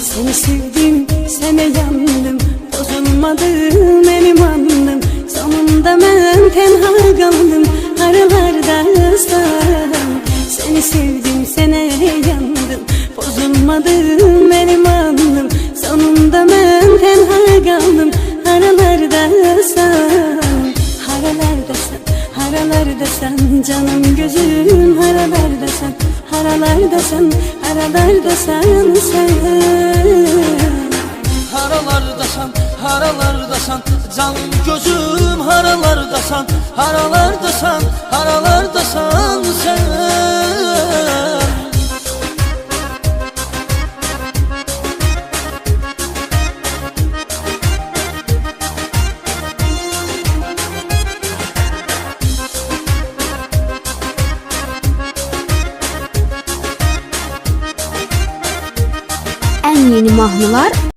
Seni sevdim, sana yandım, bozulmadım elim andım. Sonunda ben tenha kaldım, aralarda sen. Seni sevdim, sana yandım, bozulmadım elim andım. Sonunda ben tenha kaldım, aralarda sen. Haralarda sen, haralarda sen, canım gözüm haralarda sen. Haralarda sen, haralarda sen, sen. Haralardasan, haralardasan, canım gözüm haralardasan, haralardasan, haralardasan sen. En yeni mahnılar